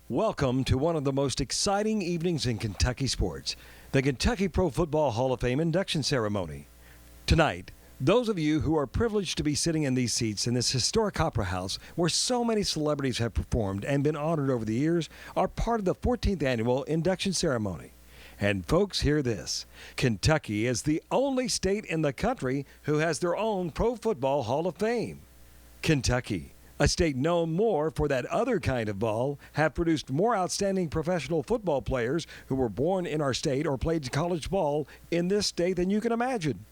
Welcome to one of the most exciting evenings in Kentucky sports, the Kentucky Pro Football Hall of Fame induction ceremony. Tonight, those of you who are privileged to be sitting in these seats in this historic opera house where so many celebrities have performed and been honored over the years are part of the 14th annual induction ceremony. And folks, hear this. Kentucky is the only state in the country who has their own Pro Football Hall of Fame. Kentucky, a state known more for that other kind of ball, have produced more outstanding professional football players who were born in our state or played college ball in this state than you can imagine.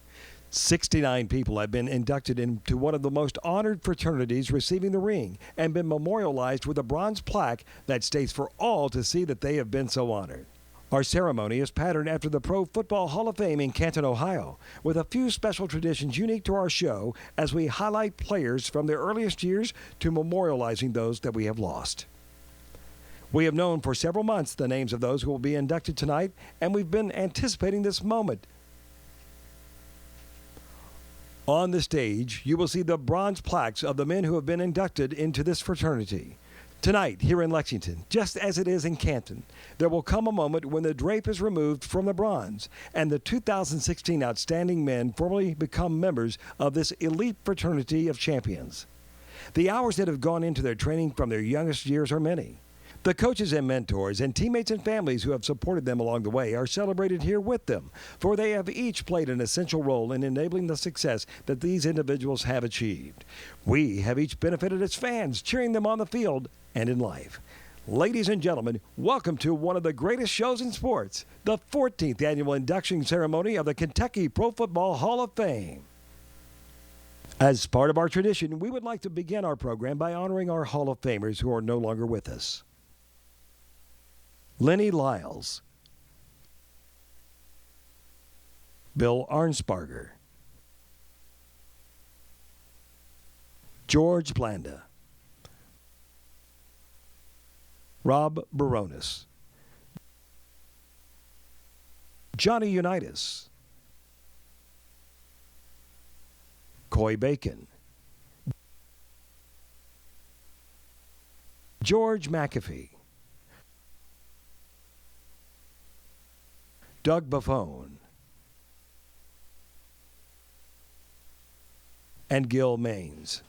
69 people have been inducted into one of the most honored fraternities receiving the ring and been memorialized with a bronze plaque that states for all to see that they have been so honored. Our ceremony is patterned after the Pro Football Hall of Fame in Canton, Ohio, with a few special traditions unique to our show as we highlight players from their earliest years to memorializing those that we have lost. We have known for several months the names of those who will be inducted tonight, and we've been anticipating this moment. On the stage, you will see the bronze plaques of the men who have been inducted into this fraternity. Tonight, here in Lexington, just as it is in Canton, there will come a moment when the drape is removed from the bronze and the 2016 outstanding men formally become members of this elite fraternity of champions. The hours that have gone into their training from their youngest years are many. The coaches and mentors and teammates and families who have supported them along the way are celebrated here with them, for they have each played an essential role in enabling the success that these individuals have achieved. We have each benefited as fans, cheering them on the field and in life. Ladies and gentlemen, welcome to one of the greatest shows in sports, the 14th annual induction ceremony of the Kentucky Pro Football Hall of Fame. As part of our tradition, we would like to begin our program by honoring our Hall of Famers who are no longer with us. Lenny Lyles, Bill Arnsparger, George Blanda, Rob Baronis, Johnny Unitas, Coy Bacon, George McAfee, Doug Buffone, and Gil Maines.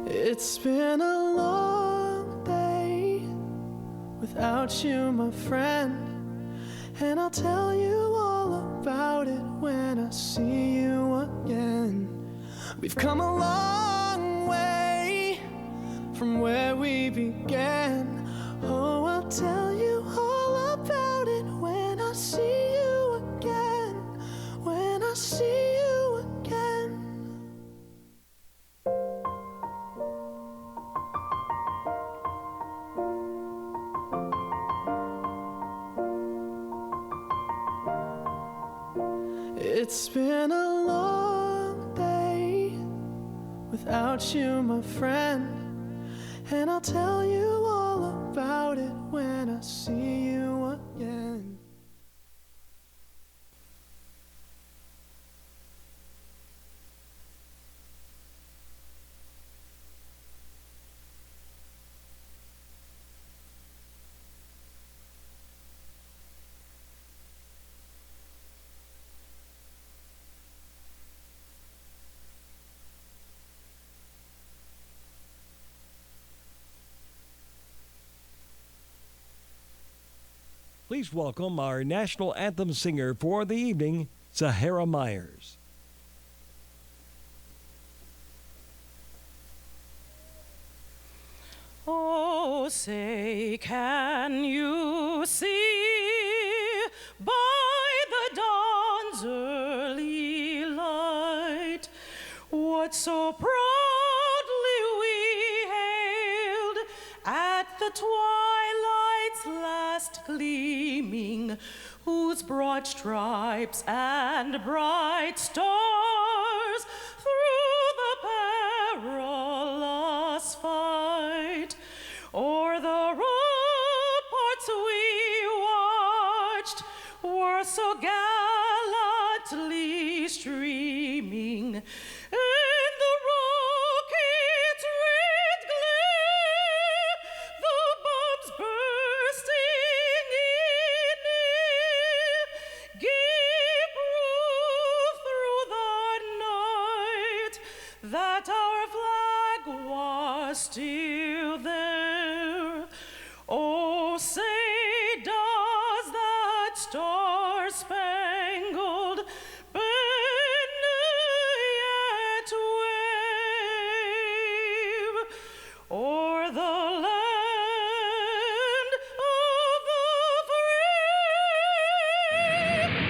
It's been a long day without you, my friend, and I'll tell you all about it when I see you again. We've come a long way from where we began. Oh, I'll tell you all about it when I see you again, when I see you again. It's been a long day without you, my friend, and I'll tell you all about it when I see you again. Please welcome our national anthem singer for the evening, Zahara Myers. Oh, say, can you see by the dawn's early light what so proudly we hailed at the twilight's last gleaming streaming, whose broad stripes and bright stars through the perilous fight o'er the ramparts we watched were so gallantly streaming. And the rocket's red glare, the bombs bursting in air, gave proof through the night that our flag was still there. Oh, say does that star-spangled banner yet wave o'er the land of the free and the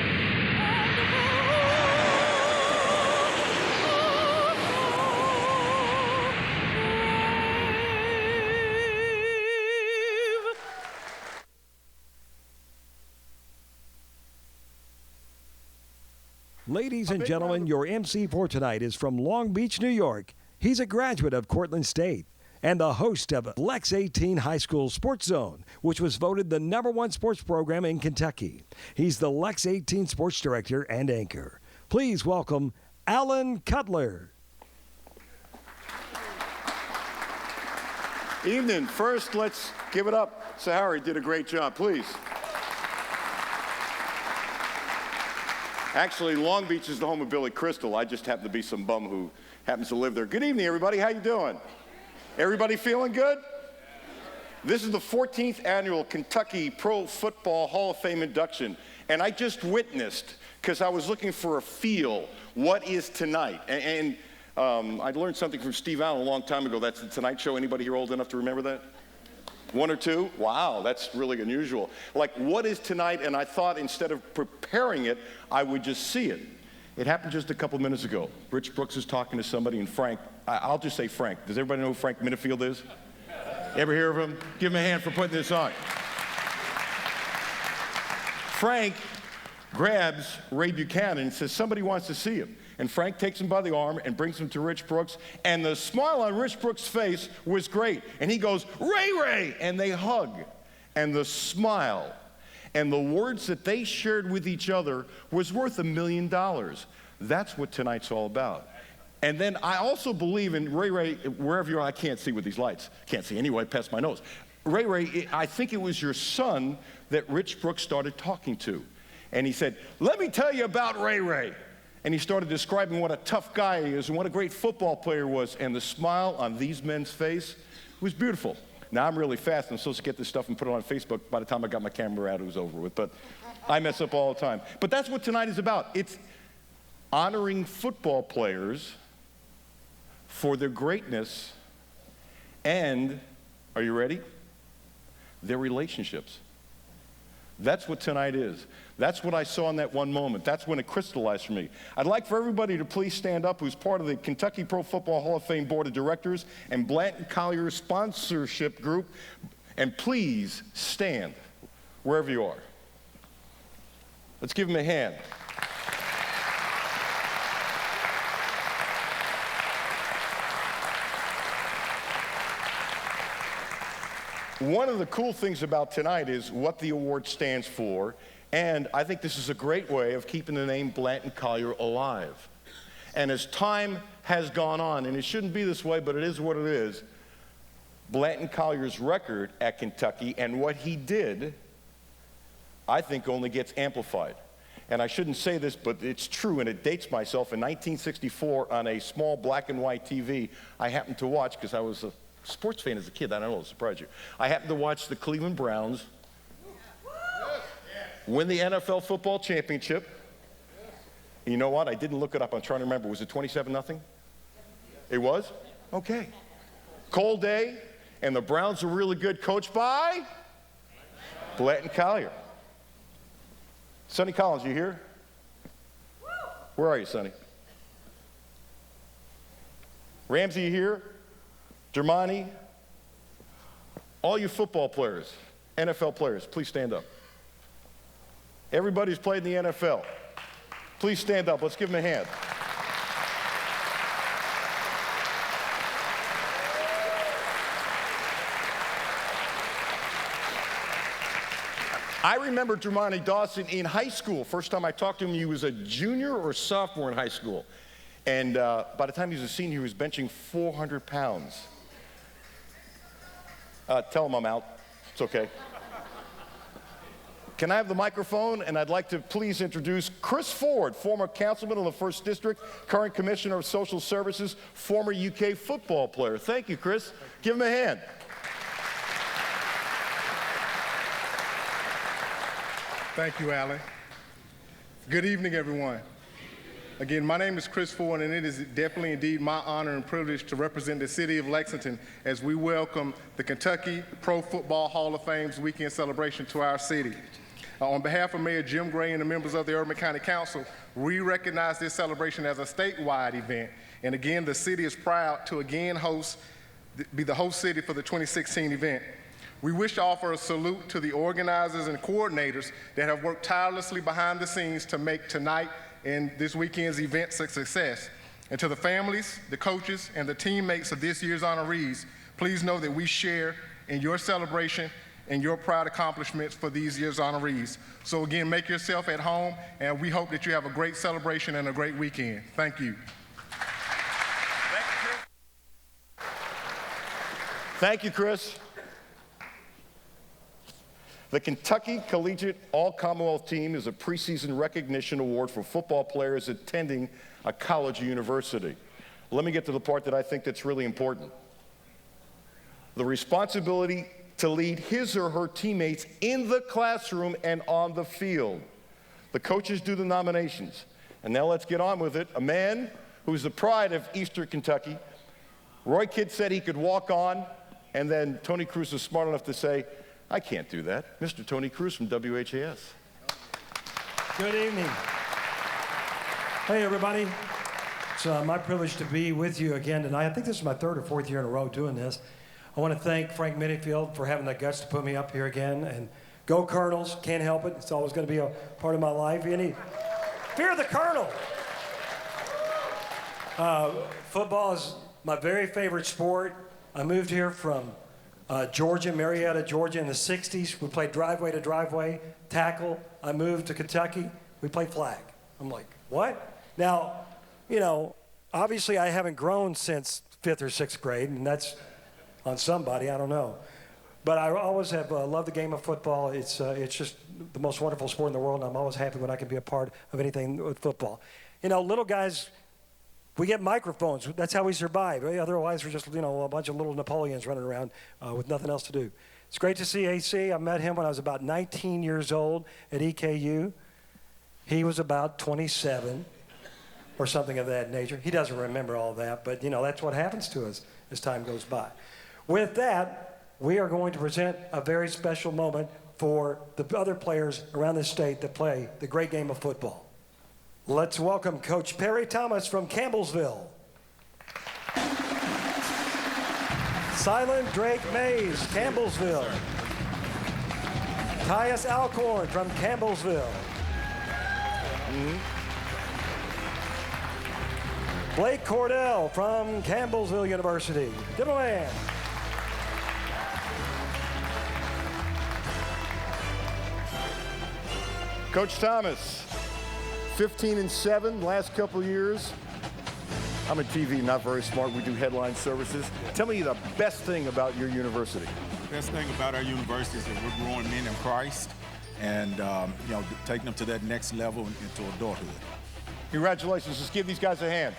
brave. Ladies and gentlemen, your MC for tonight is from Long Beach, New York. He's a graduate of Cortland State and the host of Lex 18 High School Sports Zone, which was voted the #1 sports program in Kentucky. He's the Lex 18 sports director and anchor. Please welcome Alan Cutler. Evening. First, let's give it up. Sahari did a great job, please. Actually, Long Beach is the home of Billy Crystal. I just happen to be some bum who happens to live there. Good evening, everybody. How you doing? Everybody feeling good? This is the 14th annual Kentucky Pro Football Hall of Fame induction, and I just witnessed, because I was looking for a feel, what is tonight? And I learned something from Steve Allen a long time ago. That's the Tonight Show. Anybody here old enough to remember that? One or two? Wow, that's really unusual. Like, what is tonight? And I thought instead of preparing it, I would just see it. It happened just a couple minutes ago. Rich Brooks is talking to somebody, and Frank, I'll just say Frank. Does everybody know who Frank Minifield is? Ever hear of him? Give him a hand for putting this on. Frank grabs Ray Buchanan and says, somebody wants to see him. And Frank takes him by the arm and brings him to Rich Brooks, and the smile on Rich Brooks' face was great. And he goes, Ray, Ray! And they hug. And the smile and the words that they shared with each other was worth $1 million. That's what tonight's all about. And then I also believe in Ray Ray, wherever you are, I can't see with these lights. Can't see anyway, past my nose. Ray Ray, I think it was your son that Rich Brooks started talking to. And he said, let me tell you about Ray Ray. And he started describing what a tough guy he is and what a great football player was. And the smile on these men's face was beautiful. Now, I'm really fast. I'm supposed to get this stuff and put it on Facebook. By the time I got my camera out, it was over with. But I mess up all the time. But that's what tonight is about. It's honoring football players for their greatness and, are you ready? Their relationships. That's what tonight is. That's what I saw in that one moment. That's when it crystallized for me. I'd like for everybody to please stand up who's part of the Kentucky Pro Football Hall of Fame Board of Directors and Blanton Collier sponsorship group. And please stand wherever you are. Let's give them a hand. One of the cool things about tonight is what the award stands for, and I think this is a great way of keeping the name Blanton Collier alive. And as time has gone on, and it shouldn't be this way, but it is what it is, Blanton Collier's record at Kentucky and what he did, I think only gets amplified. And I shouldn't say this, but it's true, and it dates myself. In 1964, on a small black and white TV, I happened to watch, because I was a sports fan as a kid, I don't know, it'll surprise you. I happened to watch the Cleveland Browns win the NFL football championship. And you know what? I didn't look it up. I'm trying to remember. Was it 27-0? It was? Okay. Cold day, and the Browns were really good, coached by Blanton Collier. Sonny Collins, you here? Where are you, Sonny? Ramsey, you here? Germani, all you football players, NFL players, please stand up. Everybody's played in the NFL. Please stand up. Let's give them a hand. I remember Dermontti Dawson in high school. First time I talked to him, he was a junior or sophomore in high school. And by the time he was a senior, he was benching 400 pounds. Tell him I'm out. It's okay. Can I have the microphone? And I'd like to please introduce Chris Ford, former councilman of the 1st District, current Commissioner of Social Services, former UK football player. Thank you, Chris. Give him a hand. Thank you, Alan. Good evening, everyone. Again, my name is Chris Ford, and it is definitely indeed my honor and privilege to represent the city of Lexington as we welcome the Kentucky Pro Football Hall of Fame's weekend celebration to our city. On behalf of Mayor Jim Gray and the members of the Urban County Council, we recognize this celebration as a statewide event. And again, the city is proud to again be the host city for the 2016 event. We wish to offer a salute to the organizers and coordinators that have worked tirelessly behind the scenes to make tonight and this weekend's event a success. And to the families, the coaches, and the teammates of this year's honorees, please know that we share in your celebration and your proud accomplishments for these year's honorees. So again, make yourself at home, and we hope that you have a great celebration and a great weekend. Thank you. Thank you, Chris. The Kentucky Collegiate All-Commonwealth Team is a preseason recognition award for football players attending a college or university. Let me get to the part that I think that's really important. The responsibility to lead his or her teammates in the classroom and on the field. The coaches do the nominations. And now let's get on with it. A man who's the pride of Eastern Kentucky. Roy Kidd said he could walk on, and then Tony Cruz was smart enough to say, I can't do that. Mr. Tony Cruz from WHAS. Good evening. Hey, everybody. It's my privilege to be with you again tonight. I think this is my 3rd or 4th year in a row doing this. I want to thank Frank Minifield for having the guts to put me up here again. And go Colonels. Can't help it. It's always going to be a part of my life. Fear the Colonel. Football is my very favorite sport. I moved here from Georgia, Marietta, Georgia in the 60s. We played driveway to driveway, tackle. I moved to Kentucky. We played flag. I'm like, what? Now, you know, obviously I haven't grown since 5th or 6th grade, and that's on somebody, I don't know. But I always have loved the game of football. It's just the most wonderful sport in the world, and I'm always happy when I can be a part of anything with football. You know, little guys, we get microphones. That's how we survive. Otherwise, we're just, you know, a bunch of little Napoleons running around with nothing else to do. It's great to see AC. I met him when I was about 19 years old at EKU. He was about 27 or something of that nature. He doesn't remember all that, but, you know, that's what happens to us as time goes by. With that, we are going to present a very special moment for the other players around the state that play the great game of football. Let's welcome Coach Perry Thomas from Campbellsville. Silent Drake Mays, Campbellsville. Tyus Alcorn from Campbellsville. Blake Cordell from Campbellsville University. Give him a hand. Coach Thomas, 15-7 last couple of years. I'm in TV, not very smart. We do headline services. Tell me the best thing about your university. Best thing about our university is that we're growing men in Christ and you know, taking them to that next level into adulthood. Congratulations. Let's give these guys a hand.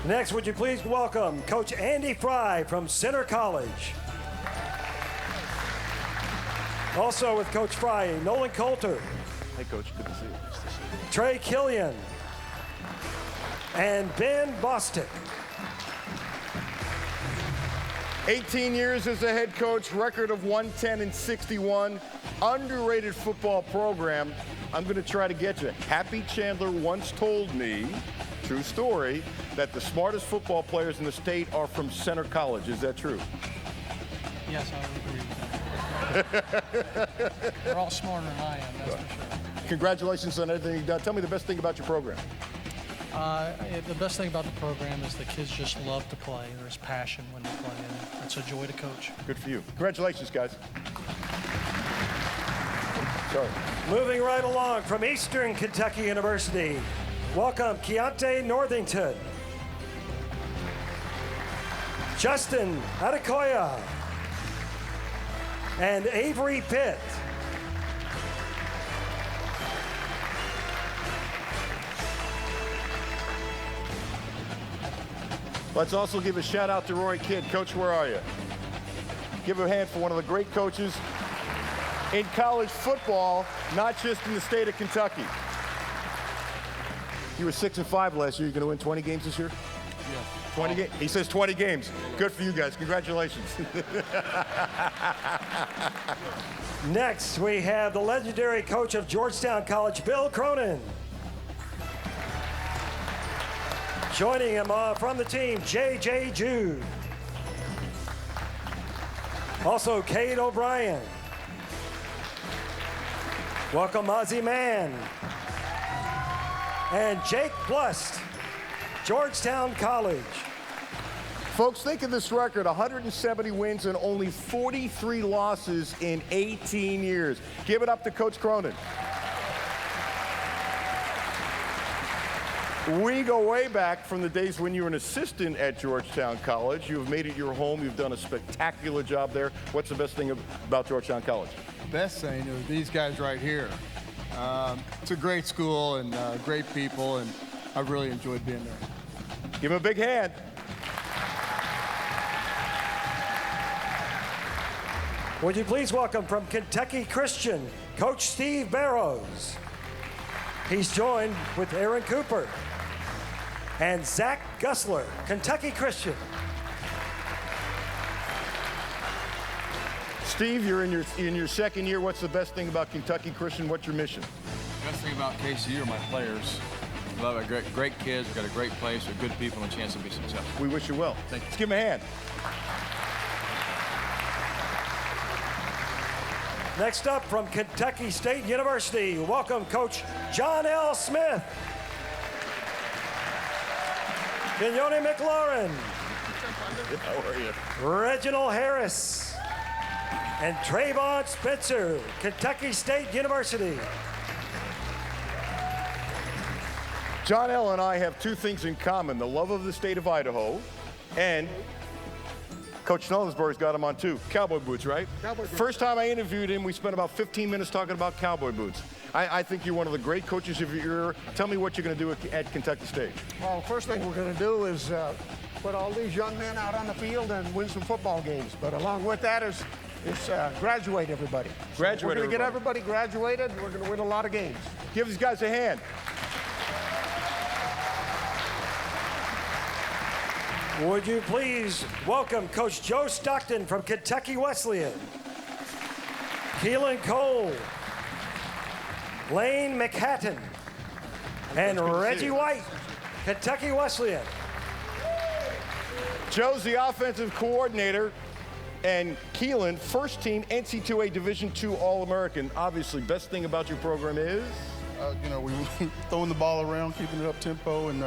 Next, would you please welcome Coach Andy Fry from Center College. Also with Coach Fry, Nolan Coulter. Hey, Coach. Good to see you. Trey Killian. And Ben Bostic. 18 years as a head coach, record of 110-61, underrated football program. I'm going to try to get you. Happy Chandler once told me true story, that the smartest football players in the state are from Center College. Is that true? Yes, I would agree with that. They're all smarter than I am, that's for sure. Congratulations on everything you've done. Tell me the best thing about your program. The best thing about the program is the kids just love to play. There's passion when they play, and it's a joy to coach. Good for you. Congratulations, guys. Sorry. Moving right along from Eastern Kentucky University, welcome Keontae Northington, Justin Adekoya, and Avery Pitt. Let's also give a shout out to Roy Kidd. Coach, where are you? Give a hand for one of the great coaches in college football, not just in the state of Kentucky. You were 6-5 last year. You're going to win 20 games this year? Yes. 20 games? He says 20 games. Good for you guys. Congratulations. Next, we have the legendary coach of Georgetown College, Bill Cronin. Joining him from the team, J.J. Jude. Also, Cade O'Brien. Welcome, Ozzie Mann. And Jake Blust, Georgetown College. Folks, think of this record, 170 wins and only 43 losses in 18 years. Give it up to Coach Cronin. We go way back from the days when you were an assistant at Georgetown College. You have made it your home. You've done a spectacular job there. What's the best thing about Georgetown College? Best thing is these guys right here. It's a great school and great people, and I've really enjoyed being there. Give him a big hand. Would you please welcome from Kentucky Christian, Coach Steve Barrows. He's joined with Aaron Cooper and Zach Gussler, Kentucky Christian. Steve, you're in your second year. What's the best thing about Kentucky Christian? What's your mission? Best thing about KCU are my players. We love our great kids. We've got a great place, with good people, and a chance to be successful. We wish you well. Thank you. Let's give him a hand. Next up from Kentucky State University, welcome Coach John L. Smith. Kenyone McLaurin. How are you? Reginald Harris. And Trayvon Spencer, Kentucky State University. John L. and I have two things in common, the love of the state of Idaho, and Coach Snullensburg's got him on too. Cowboy boots, right? Cowboy boots. First time I interviewed him, we spent about 15 minutes talking about cowboy boots. I think you're one of the great coaches of your era. Tell me what you're going to do at Kentucky State. Well, first thing we're going to do is put all these young men out on the field and win some football games. But along with that is graduate everybody. Graduate We're going to get everybody. everybody graduated, and we're going to win a lot of games. Give these guys a hand. Would you please welcome Coach Joe Stockton from Kentucky Wesleyan, Keelan Cole, Lane McHatton, and good to see Reggie you. White, Kentucky Wesleyan. Joe's the offensive coordinator, and Keelan, first team NC2A Division II All-American. Obviously, best thing about your program is? We throwing the ball around, keeping it up tempo, and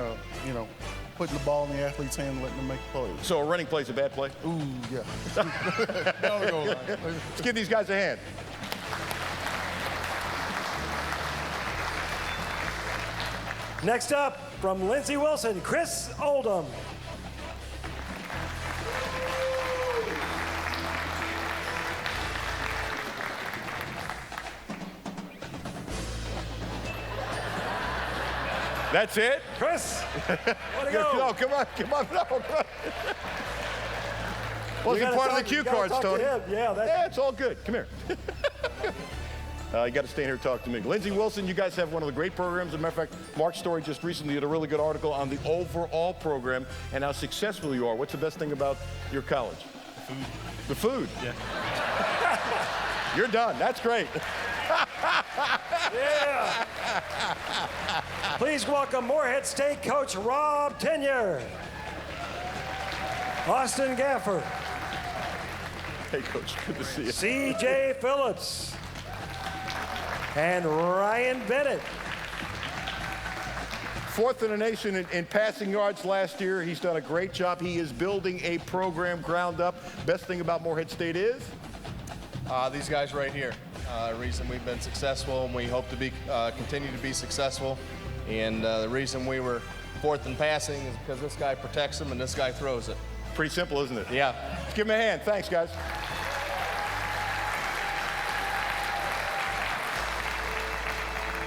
putting the ball in the athlete's hand and letting them make plays. So a running play's a bad play? Ooh, yeah. Down the goal line. Let's give these guys a hand. Next up, from Lindsey Wilson, Chris Oldham. That's it? Chris, way to go. No, come on. No, come on. Wasn't part of the cue cards, Tony. Yeah, It's all good. Come here. You got to stay here and talk to me. Lindsey Wilson, you guys have one of the great programs. As a matter of fact, Mark Story just recently did a really good article on the overall program and how successful you are. What's the best thing about your college? The food. Yeah. You're done. That's great. Yeah. Please welcome Morehead State coach Rob Tenyer, Austin Gafford, Hey, Coach, good to see you. C.J. Phillips, and Ryan Bennett. Fourth in the nation in passing yards last year. He's done a great job. He is building a program ground up. Best thing about Morehead State is? These guys right here. Reason we've been successful, and we hope to be continue to be successful. And the reason we were fourth in passing is because this guy protects them and this guy throws it. Pretty simple, isn't it? Yeah. Let's give him a hand. Thanks, guys.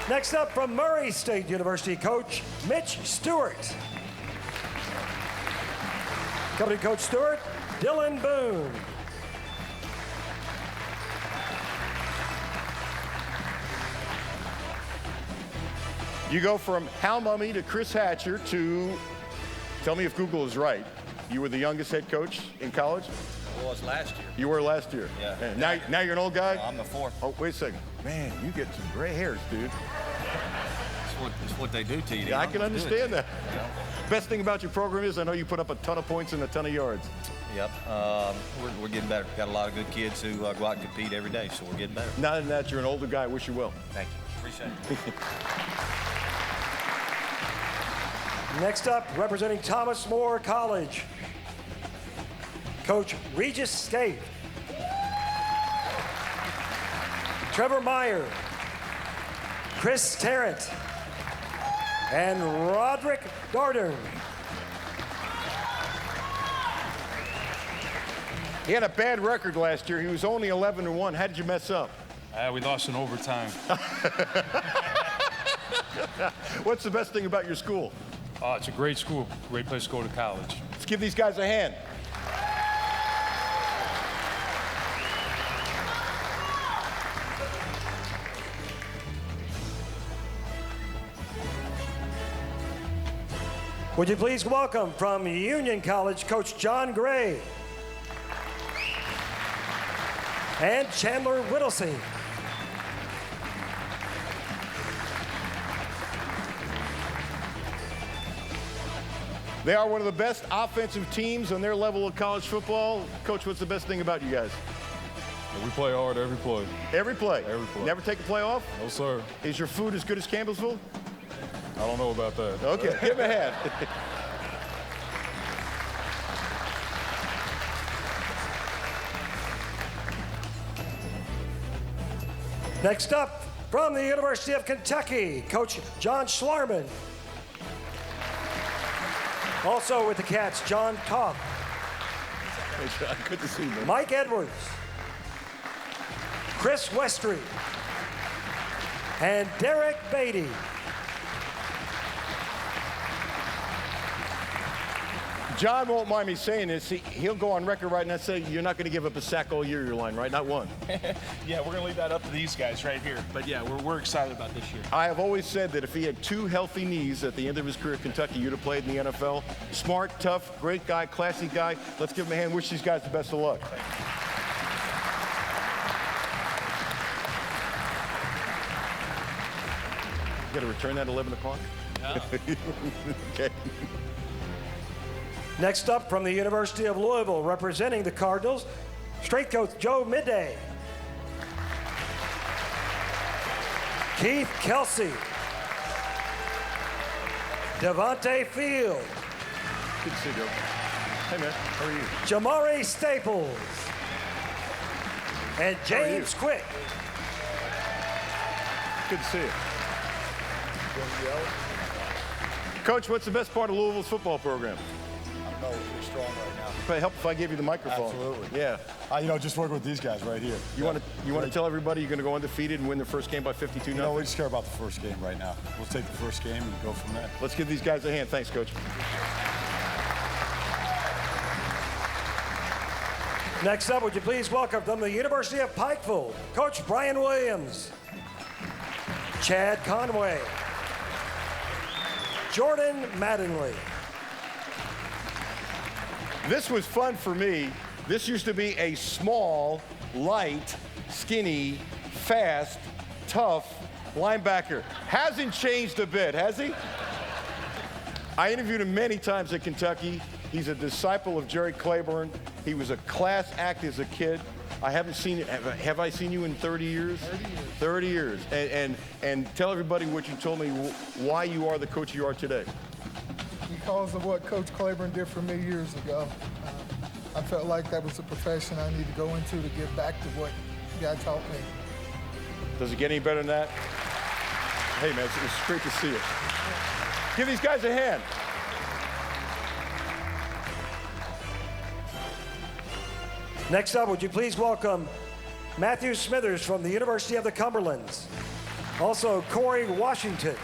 Next up from Murray State University, coach Mitch Stewart. Company coach Stewart, Dylan Boone. You go from Hal Mummy to Chris Hatcher to, tell me if Google is right, you were the youngest head coach in college? I was last year. You were last year? Yeah. And now you're an old guy? I'm the fourth. Oh, wait a second. Man, you get some gray hairs, dude. It's what they do to you. Yeah, I can understand that. Yeah. Best thing about your program is I know you put up a ton of points and a ton of yards. Yep. We're getting better. Got a lot of good kids who go out and compete every day, so we're getting better. Not than that, you're an older guy. I wish you well. Thank you. Appreciate it. Next up, representing Thomas More College, coach Regis Scaife, Trevor Meyer, Chris Tarrant, and Roderick Gardner. He had a bad record last year. He was only 11-1. How did you mess up? We lost in overtime. What's the best thing about your school? It's a great school, great place to go to college. Let's give these guys a hand. Would you please welcome from Union College, Coach John Gray and Chandler Whittlesey. They are one of the best offensive teams on their level of college football. Coach, what's the best thing about you guys? We play hard every play. Every play? Every play. Never take a play off? No, sir. Is your food as good as Campbellsville? I don't know about that. Okay, give him a hand. Next up, from the University of Kentucky, Coach John Schlarman. Also with the Cats, John Toth. Hey, John, good to see you, man. Mike Edwards, Chris Westry, and Derek Beatty. John won't mind me saying this. He'll go on record right now and say, you're not going to give up a sack all year, your line, right? Not one. Yeah, we're going to leave that up to these guys right here. But yeah, we're excited about this year. I have always said that if he had 2 healthy knees at the end of his career at Kentucky, you'd have played in the NFL. Smart, tough, great guy, classy guy. Let's give him a hand. Wish these guys the best of luck. You got to return that at 11 o'clock? Yeah. Okay. Next up, from the University of Louisville, representing the Cardinals, strength coach Joe Midday, Keith Kelsey, Devontae Field, Good to see you, Joe. Hey, man. How are you? Jamari Staples, and James Quick. Good to see you. Coach, what's the best part of Louisville's football program? No, we're pretty strong right now. Probably help if I gave you the microphone. Absolutely. Yeah. Just working with these guys right here. You want to tell everybody you're going to go undefeated and win the first game by 52-0? No, we just care about the first game right now. We'll take the first game and go from there. Let's give these guys a hand. Thanks, Coach. Next up, would you please welcome from the University of Pikeville, Coach Brian Williams, Chad Conway, Jordan Mattingly. This was fun for me. This used to be a small, light, skinny, fast, tough, linebacker. Hasn't changed a bit, has he? I interviewed him many times at Kentucky. He's a disciple of Jerry Claiborne. He was a class act as a kid. I haven't seen it. Have I seen you in 30 years? 30 years. 30 years. And tell everybody what you told me, why you are the coach you are today. Because of what Coach Claiborne did for me years ago. I felt like that was a profession I needed to go into to give back to what God taught me. Does it get any better than that? Hey, man, it's great to see you. Give these guys a hand. Next up, would you please welcome Matthew Smithers from the University of the Cumberlands. Also, Corey Washington.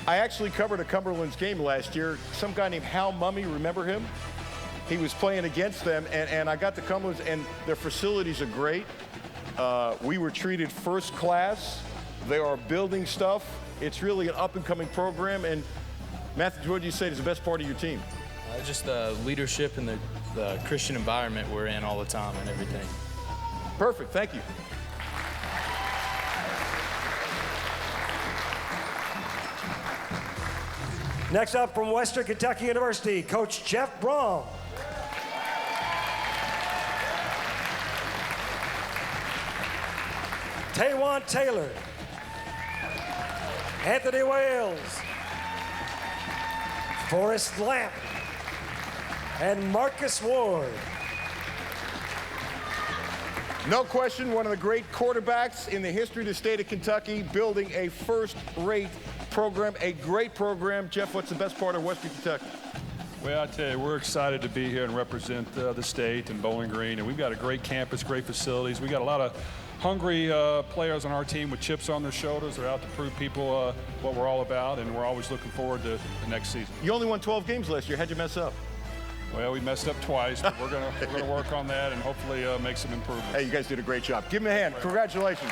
I actually covered a Cumberlands game last year. Some guy named Hal Mummy, remember him? He was playing against them, and I got to Cumberlands, and their facilities are great. We were treated first class. They are building stuff. It's really an up-and-coming program. And Matthew, what do you say is the best part of your team? Just the leadership and the Christian environment we're in all the time and everything. Perfect, thank you. Next up from Western Kentucky University, Coach Jeff Brom. Taywan Taylor. Anthony Wales. Forrest Lamp. And Marcus Ward. No question, one of the great quarterbacks in the history of the state of Kentucky, building a first-rate program, a great program. Jeff, what's the best part of Western Kentucky? Well, I tell you, we're excited to be here and represent the state and Bowling Green, and we've got a great campus, great facilities. We got a lot of hungry players on our team with chips on their shoulders. They're out to prove people what we're all about, and we're always looking forward to the next season. You only won 12 games last year. How'd you mess up? Well, we messed up twice, but we're gonna work on that and hopefully make some improvements. Hey, you guys did a great job. Give them a hand. Congratulations.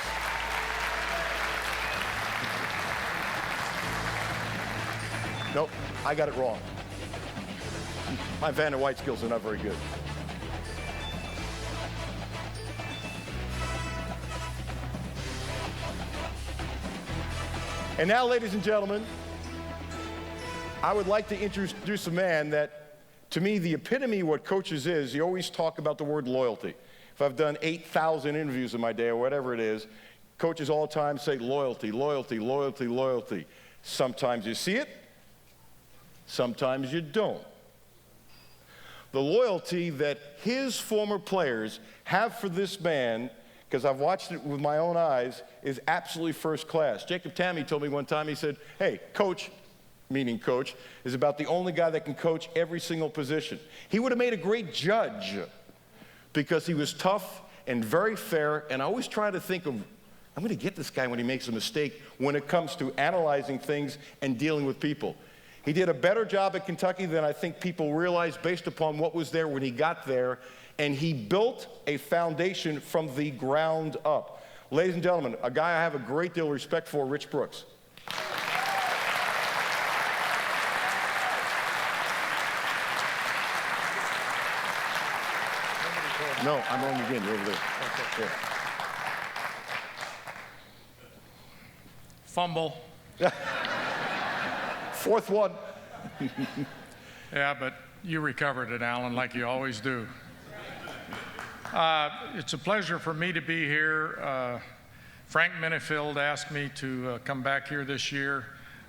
Nope, I got it wrong. My Vanna White skills are not very good. And now, ladies and gentlemen, I would like to introduce a man that, to me, the epitome of what coaches is. You always talk about the word loyalty. If I've done 8,000 interviews in my day or whatever it is, coaches all the time say loyalty, loyalty, loyalty, loyalty. Sometimes you see it, sometimes you don't. The loyalty that his former players have for this man, because I've watched it with my own eyes, is absolutely first class. Jacob Tammy told me one time, he said, hey, coach, meaning coach, is about the only guy that can coach every single position. He would have made a great judge because he was tough and very fair, and I always try to think of, I'm going to get this guy when he makes a mistake when it comes to analyzing things and dealing with people. He did a better job at Kentucky than I think people realize based upon what was there when he got there, and he built a foundation from the ground up. Ladies and gentlemen, a guy I have a great deal of respect for, Rich Brooks. No, I'm wrong again. You're over there. Okay. Fumble. Fourth one. Yeah, but you recovered it, Alan, like you always do. It's a pleasure for me to be here. Frank Minifield asked me to come back here this year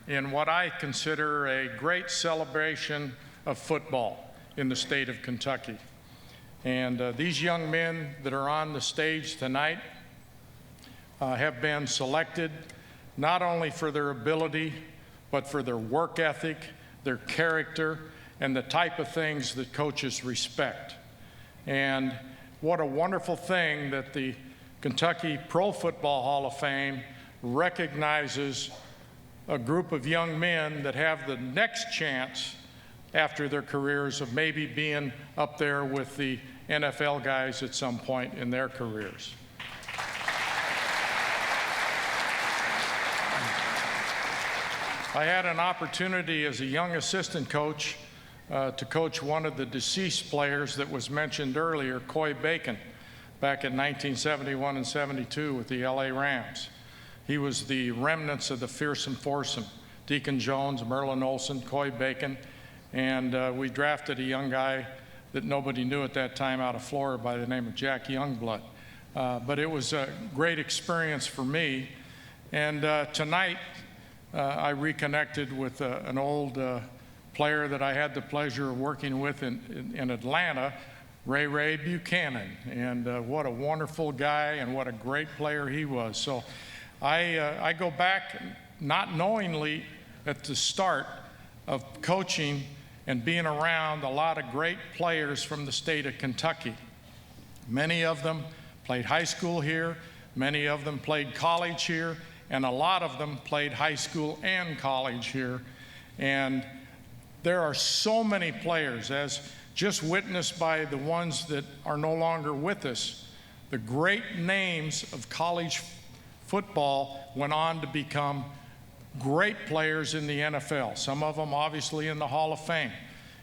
in what I consider a great celebration of football in the state of Kentucky. And these young men that are on the stage tonight have been selected not only for their ability, but for their work ethic, their character, and the type of things that coaches respect. And what a wonderful thing that the Kentucky Pro Football Hall of Fame recognizes a group of young men that have the next chance after their careers of maybe being up there with the NFL guys at some point in their careers. I had an opportunity as a young assistant coach to coach one of the deceased players that was mentioned earlier, Coy Bacon, back in 1971 and 72 with the LA Rams. He was the remnants of the fearsome foursome: Deacon Jones, Merlin Olsen, Coy Bacon, and we drafted a young guy that nobody knew at that time out of Florida by the name of Jack Youngblood. But it was a great experience for me. And tonight, I reconnected with an old player that I had the pleasure of working with in Atlanta, Ray Buchanan. And what a wonderful guy and what a great player he was. So I go back, not knowingly at the start of coaching and being around a lot of great players from the state of Kentucky. Many of them played high school here, many of them played college here, and a lot of them played high school and college here. And there are so many players, as just witnessed by the ones that are no longer with us. The great names of college football went on to become great players in the NFL, some of them obviously in the Hall of Fame.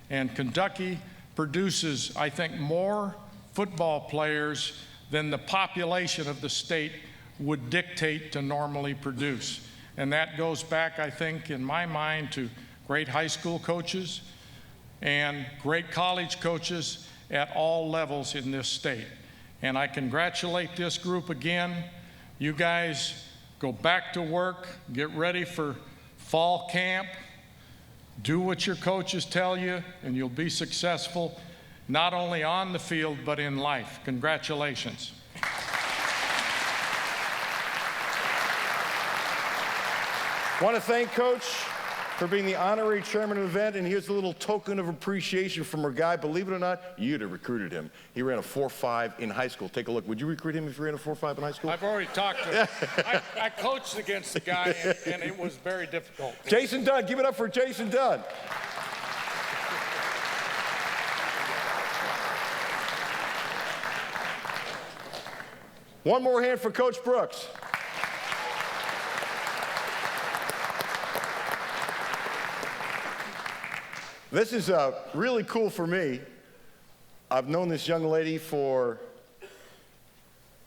And Kentucky produces, I think, more football players than the population of the state would dictate to normally produce. And that goes back, I think, in my mind, to great high school coaches and great college coaches at all levels in this state. And I congratulate this group again. You guys go back to work, get ready for fall camp, do what your coaches tell you, and you'll be successful, not only on the field, but in life. Congratulations. Want to thank Coach for being the honorary chairman of the event, and here's a little token of appreciation from our guy. Believe it or not, you'd have recruited him. He ran a 4.5 in high school. Take a look. Would you recruit him if he ran a 4.5 in high school? I've already talked to him. I coached against the guy, and it was very difficult. Jason Dunn, give it up for Jason Dunn. One more hand for Coach Brooks. This is really cool for me. I've known this young lady for,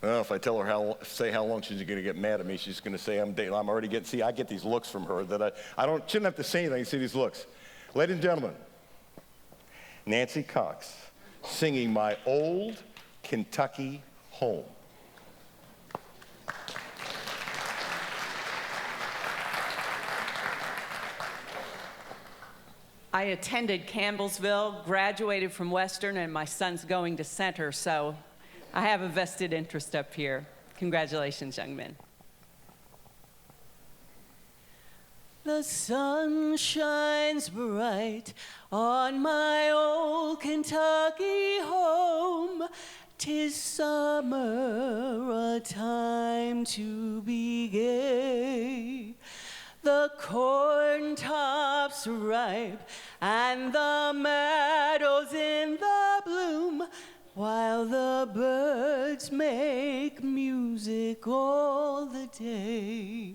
well, if I tell her say how long she's going to get mad at me, she's going to say I'm already getting, see, I get these looks from her that shouldn't have to say anything, I see these looks. Ladies and gentlemen, Nancy Cox singing My Old Kentucky Home. I attended Campbellsville, graduated from Western, and my son's going to Center, so I have a vested interest up here. Congratulations, young men. The sun shines bright on my old Kentucky home. 'Tis summer, a time to be gay. The corn tops ripe and the meadows in the bloom, while the birds make music all the day.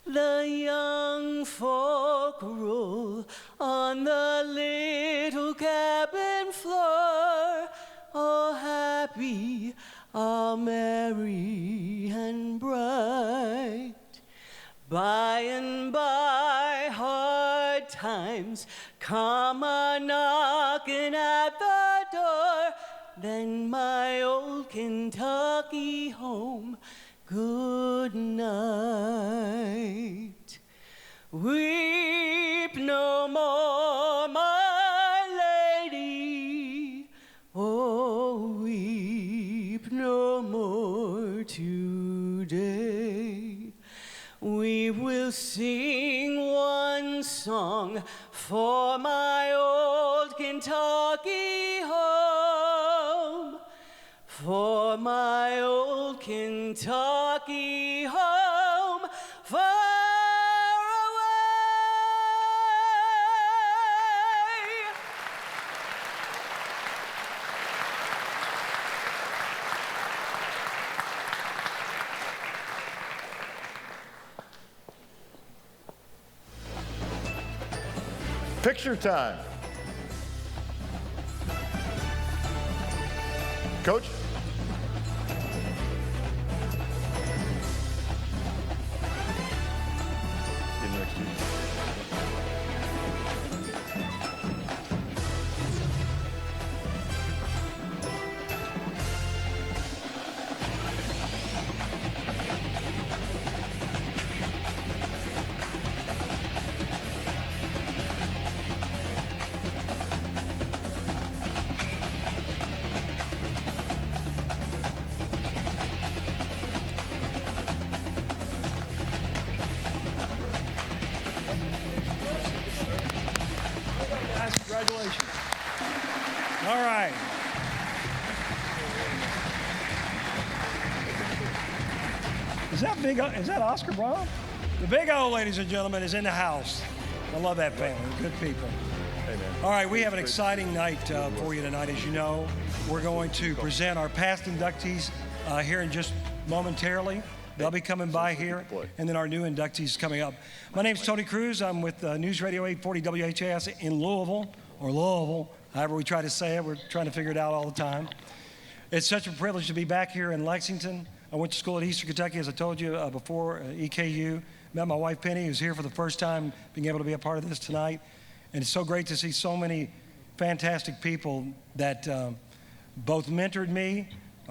The young folk roll on the little cabin floor, all happy, all merry and bright. By and by, hard times come a-knocking at the door, then my old Kentucky home, good night. Weep no more, my lady, oh, weep no more today. We will sing one song for my old Kentucky home, for my old Kentucky home, far away. Picture time. Coach? Get next to you. Congratulations. All right. Is that Oscar Braun? The Big O, ladies and gentlemen, is in the house. I love that family. Good people. Hey, man. All right, we have an exciting night for you tonight. As you know, we're going to present our past inductees here in just momentarily. They'll be coming by here, and then our new inductees coming up. My name's Tony Cruz. I'm with News Radio 840 WHAS in Louisville, or Louisville, however we try to say it. We're trying to figure it out all the time. It's such a privilege to be back here in Lexington. I went to school at Eastern Kentucky, as I told you before, EKU. Met my wife, Penny, who's here for the first time, being able to be a part of this tonight. And it's so great to see so many fantastic people that both mentored me,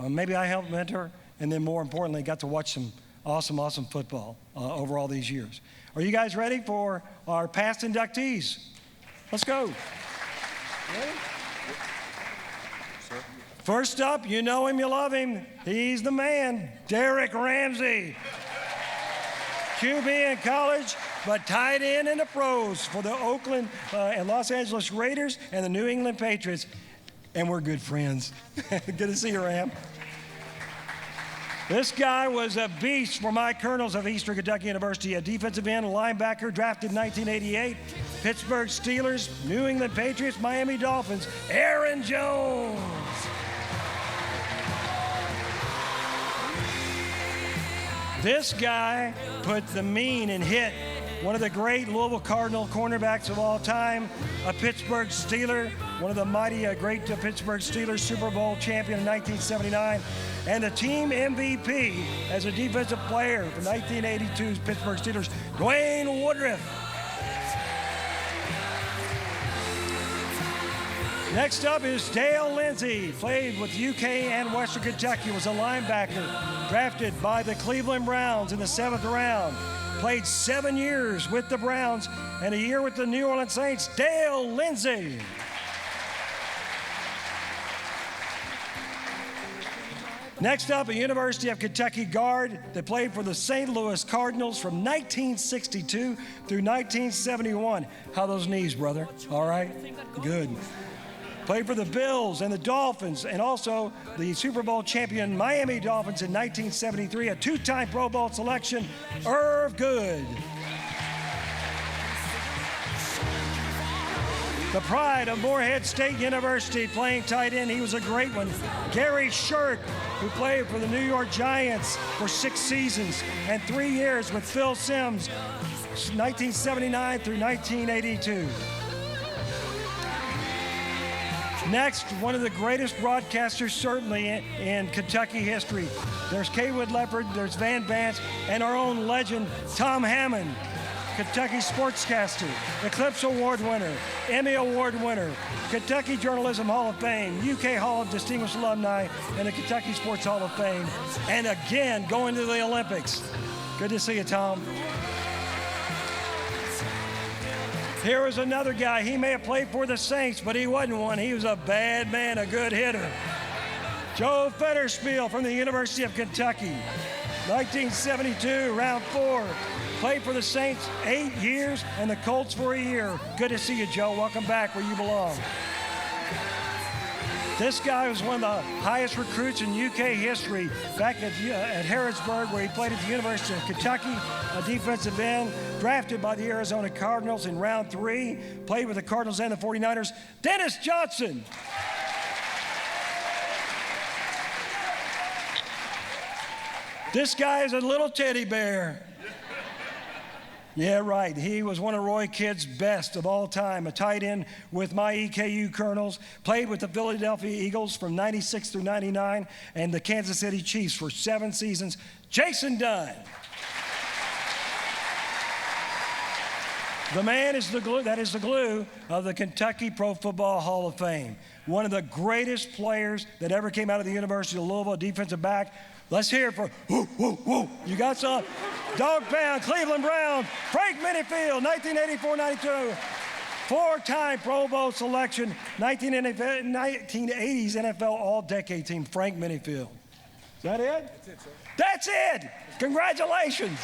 maybe I helped mentor, and then more importantly, got to watch some awesome, awesome football over all these years. Are you guys ready for our past inductees? Let's go. Ready? Sir? First up, you know him, you love him. He's the man, Derek Ramsey. QB in college, but tight end in the pros for the Oakland and Los Angeles Raiders and the New England Patriots. And we're good friends. Good to see you, Ram. This guy was a beast for my Colonels of Eastern Kentucky University, a defensive end, linebacker, drafted in 1988. Pittsburgh Steelers, New England Patriots, Miami Dolphins, Aaron Jones. This guy put the mean and hit one of the great Louisville Cardinal cornerbacks of all time, a Pittsburgh Steeler, one of the mighty great Pittsburgh Steelers Super Bowl champion in 1979, and the team MVP as a defensive player for 1982's Pittsburgh Steelers, Dwayne Woodruff. Next up is Dale Lindsey, played with UK and Western Kentucky, was a linebacker, drafted by the Cleveland Browns in the 7th round. Played 7 years with the Browns and a year with the New Orleans Saints, Dale Lindsey. Next up, a University of Kentucky guard that played for the St. Louis Cardinals from 1962 through 1971. How are those knees, brother? All right? Good. Played for the Bills and the Dolphins and also the Super Bowl champion Miami Dolphins in 1973, a two-time Pro Bowl selection, Irv Good. The pride of Morehead State University, playing tight end, he was a great one. Gary Shirk, who played for the New York Giants for 6 seasons and 3 years with Phil Simms, 1979 through 1982. Next, one of the greatest broadcasters certainly in Kentucky history. There's Kaywood Leopard, there's Van Vance, and our own legend, Tom Hammond, Kentucky sportscaster, Eclipse Award winner, Emmy Award winner, Kentucky Journalism Hall of Fame, UK Hall of Distinguished Alumni, and the Kentucky Sports Hall of Fame. And again, going to the Olympics. Good to see you, Tom. Here is another guy. He may have played for the Saints, but he wasn't one. He was a bad man, a good hitter. Joe Fetterspiel from the University of Kentucky. 1972, round 4. Played for the Saints 8 years and the Colts for a year. Good to see you, Joe. Welcome back where you belong. This guy was one of the highest recruits in UK history back at Harrodsburg, where he played at the University of Kentucky, a defensive end, drafted by the Arizona Cardinals in round 3, played with the Cardinals and the 49ers, Dennis Johnson. This guy is a little teddy bear. Yeah, right. He was one of Roy Kidd's best of all time, a tight end with my EKU Colonels, played with the Philadelphia Eagles from 96 through 99 and the Kansas City Chiefs for 7 seasons. Jason Dunn. The man is the glue, that is the glue of the Kentucky Pro Football Hall of Fame. One of the greatest players that ever came out of the University of Louisville, defensive back. Let's hear it for, whoo, whoo, whoo. You got some? Dog Pound, Cleveland Brown, Frank Minifield, 1984-92. 4-time Pro Bowl selection, 1980s NFL All-Decade Team, Frank Minifield. Is that it? That's it, sir. That's it! Congratulations.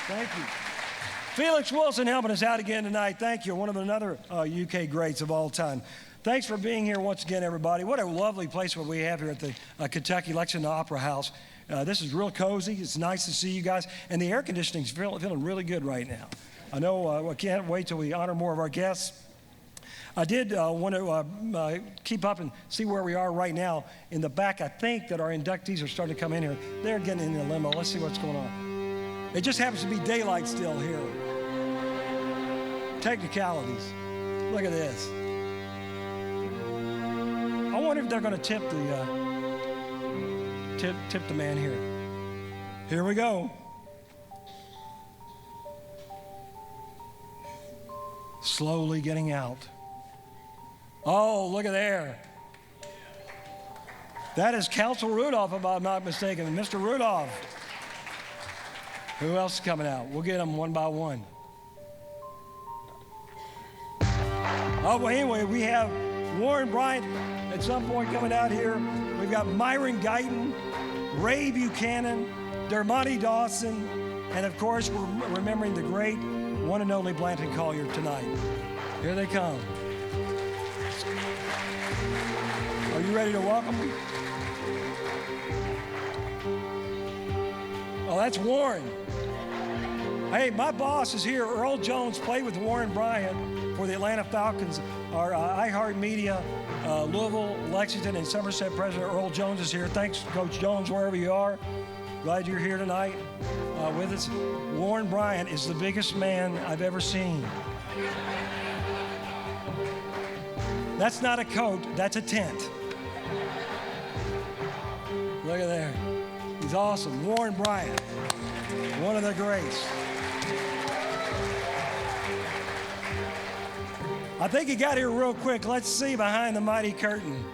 Thank you. Felix Wilson helping us out again tonight. Thank you. One of another UK greats of all time. Thanks for being here once again, everybody. What a lovely place what we have here at the Kentucky Lexington Opera House. This is real cozy. It's nice to see you guys. And the air conditioning's feeling really good right now. I know I can't wait till we honor more of our guests. I did want to keep up and see where we are right now. In the back, I think that our inductees are starting to come in here. They're getting in the limo. Let's see what's going on. It just happens to be daylight still here. Technicalities. Look at this. I wonder if they're going to tip the man here. Here we go. Slowly getting out. Oh, look at there. That is Council Rudolph, if I'm not mistaken. Mr. Rudolph. Who else is coming out? We'll get them one by one. Oh, well, anyway, we have Warren Bryant at some point coming out here. We've got Myron Guyton, Ray Buchanan, Dermontti Dawson, and of course, we're remembering the great one and only Blanton Collier tonight. Here they come. Are you ready to welcome them? Oh, that's Warren. Hey, my boss is here. Earl Jones played with Warren Bryant for the Atlanta Falcons. Our iHeartMedia, Louisville, Lexington, and Somerset president Earl Jones is here. Thanks, Coach Jones, wherever you are. Glad you're here tonight with us. Warren Bryant is the biggest man I've ever seen. That's not a coat, that's a tent. Look at there. He's awesome. Warren Bryant, one of the greats. I think he got here real quick. Let's see behind the mighty curtain.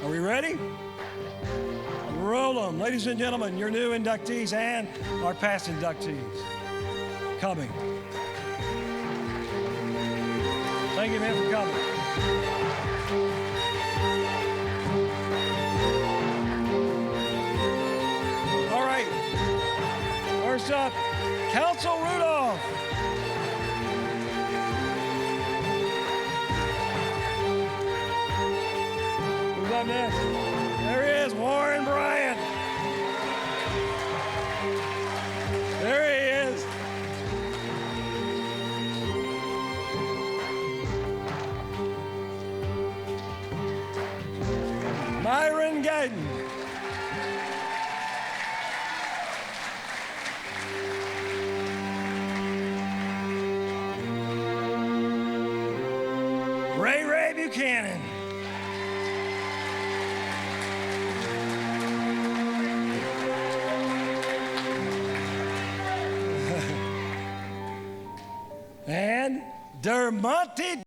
Are we ready? Roll them. Ladies and gentlemen, your new inductees and our past inductees. Coming. Thank you, man, for coming. All right. First up, Council Rudolph. Who's up next? There he is, Warren Bryant. There he is. Myron Guyton. Ray Buchanan. And Dermontti